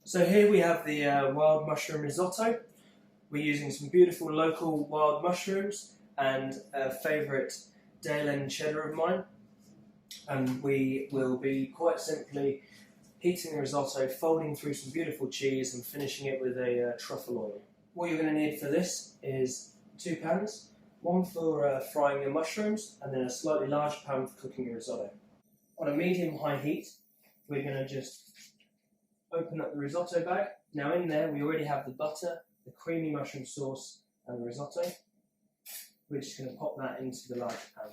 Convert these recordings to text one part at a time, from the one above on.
So here we have the wild mushroom risotto. We're using some beautiful local wild mushrooms and a favourite Dale End cheddar of mine. And we will be quite simply heating the risotto, folding through some beautiful cheese and finishing it with a truffle oil. What you're going to need for this is 2 pans, one for frying your mushrooms and then a slightly larger pan for cooking your risotto. On a medium-high heat, we're going to just open up the risotto bag. Now in there we already have the butter, the creamy mushroom sauce and the risotto. We're just going to pop that into the large pan.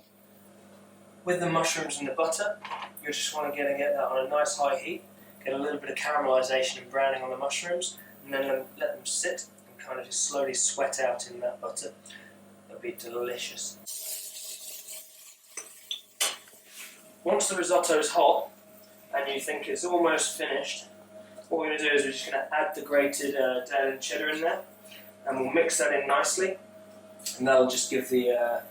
With the mushrooms and the butter, you just want to get that on a nice high heat, get a little bit of caramelisation and browning on the mushrooms, and then let them sit and kind of just slowly sweat out in that butter. It'll be delicious. Once the risotto is hot and you think it's almost finished, what we're going to do is we're just going to add the grated Dale End cheddar in there, and we'll mix that in nicely, and that'll just give the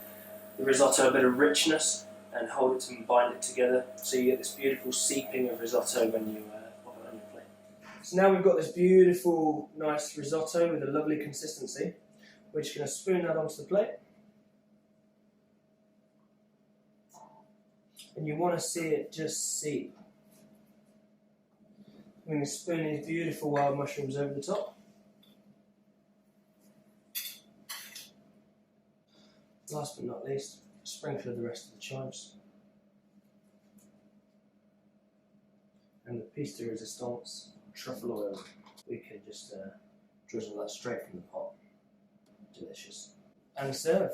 risotto a bit of richness and hold it and bind it together, so you get this beautiful seeping of risotto when you pop it on your plate. So now we've got this beautiful, nice risotto with a lovely consistency. We're just going to spoon that onto the plate. And you want to see it just seep. I'm going to spoon these beautiful wild mushrooms over the top. Last but not least, sprinkle of the rest of the chives. And the piece de resistance, truffle oil. We can just drizzle that straight from the pot. Delicious. And serve.